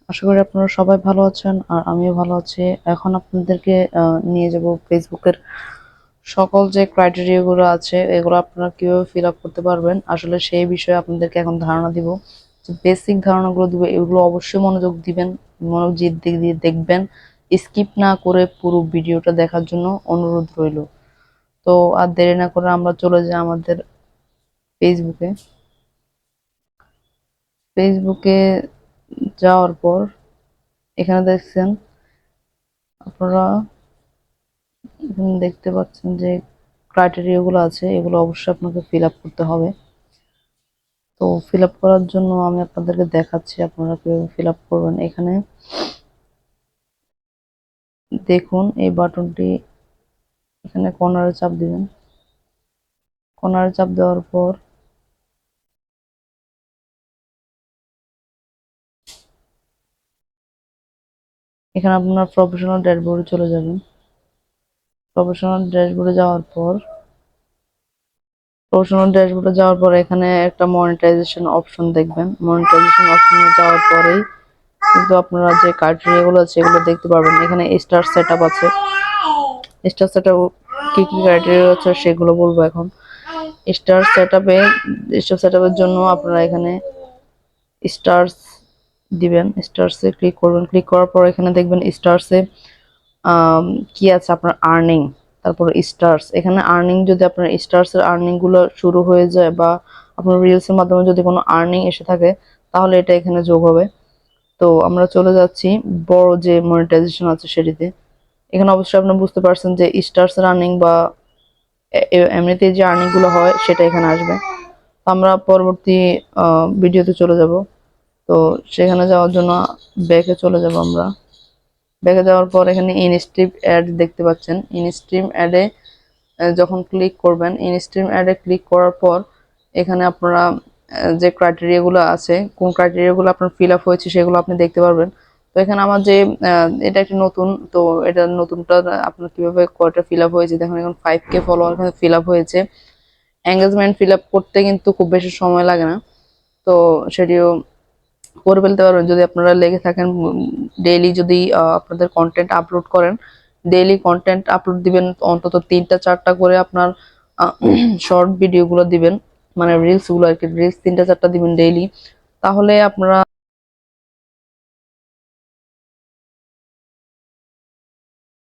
আশা করি আপনারা সবাই ভালো আছেন আর আমিও ভালো আছি। এখন আপনাদেরকে নিয়ে যাব ফেসবুকের সকল যে ক্রাইটেরিয়া গুলো আছে এগুলো আপনারা কিভাবে ফিল আপ করতে পারবেন, আসলে সেই বিষয়ে আপনাদেরকে এখন ধারণা দিব। যে বেসিক ধারণাগুলো দিব, এগুলো অবশ্যই মনোযোগ দিবেন, মনোযোগ দিয়ে দেখবেন, স্কিপ না করে পুরো ভিডিওটা দেখার জন্য অনুরোধ রইল। তো আর দেরি না করে আমরা চলে যাই আমাদের ফেসবুকে। ফেসবুকে যাওয়ার পর এখানে দেখছেন আপনারা, এখানে দেখতে পাচ্ছেন যে ক্রাইটেরিয়া গুলো আছে, এগুলো অবশ্যই আপনাকে ফিল আপ করতে হবে। তো ফিল আপ করার জন্য আমি আপনাদেরকে দেখাচ্ছি আপনারা কিভাবে ফিল আপ করবেন। এখানে দেখুন এই বাটনটি, এখানে কর্নারে চাপ দিবেন। কর্নারে চাপ দেওয়ার পর এখানে আপনার প্রফেশনাল ড্যাশবোর্ডে চলে যাবেন। প্রফেশনাল ড্যাশবোর্ডে যাওয়ার পর এখানে একটা মনিটাইজেশন অপশন দেখবেন। মনিটাইজেশন অপশনে যাওয়ার পরেই কিন্তু আপনারা যে ক্রাইটেরিয়া গুলো আছে এগুলো দেখতে পারবেন। এখানে স্টার সেটআপ আছে। স্টার সেটআপ কি কি ক্রাইটেরিয়া আছে সেগুলো বলবো এখন। স্টার সেটআপে স্টার সেটআপের জন্য আপনারা এখানে স্টারস দিবেন, স্টারসে ক্লিক করবেন। ক্লিক করার পর এখানে দেখবেন স্টারসে কি আছে আপনার আর্নিং, তারপর স্টারস। এখানে আর্নিং, যদি আপনার স্টারসের আর্নিং গুলো শুরু হয়ে যায় বা আপনার রিলসের মাধ্যমে যদি কোনো আর্নিং এসে থাকে তাহলে এটা এখানে যোগ হবে। তো আমরা চলে যাচ্ছি বড় যে মনিটাইজেশন আছে সেটিতে। এখানে অবশ্যই আপনি বুঝতে পারছেন যে স্টারস আর্নিং বা এমনিতে যে আর্নিং গুলো হয় সেটা এখানে আসবে। আমরা পরবর্তী ভিডিওতে চলে যাব। তো সেখানে যাওয়ার জন্য ব্যাকে চলে যাব আমরা। ব্যাকে যাওয়ার পর এখানে ইনস্ট্রিম অ্যাড দেখতে পাচ্ছেন। ইনস্ট্রিম অ্যাডে যখন ক্লিক করবেন, ইনস্ট্রিম অ্যাডে ক্লিক করার পর এখানে আপনারা যে ক্রাইটেরিয়া গুলো আছে, কোন ক্রাইটেরিয়া গুলো আপনার ফিল আপ হয়েছে সেগুলো আপনি দেখতে পারবেন। তো এখানে আমার যে এটা একটি নতুন, তো এটা নতুনটা আপনার কিভাবে কয়টা ফিল আপ হয়েছে দেখুন। এখন 5K ফলোয়ার ফিল আপ হয়েছে। এঙ্গেজমেন্ট ফিল আপ করতে কিন্তু খুব বেশি সময় লাগে না, তো সেটিও করে ফেলতে পারবেন যদি আপনারা লেগে থাকেন। ডেইলি যদি আপনাদের কন্টেন্ট আপলোড করেন, ডেইলি কন্টেন্ট আপলোড দিবেন, অন্তত 3টা 4টা করে আপনার শর্ট ভিডিও গুলো দিবেন, মানে রিলস গুলো আর কি, রিলস 3টা 4টা দিবেন ডেইলি। তাহলে আপনারা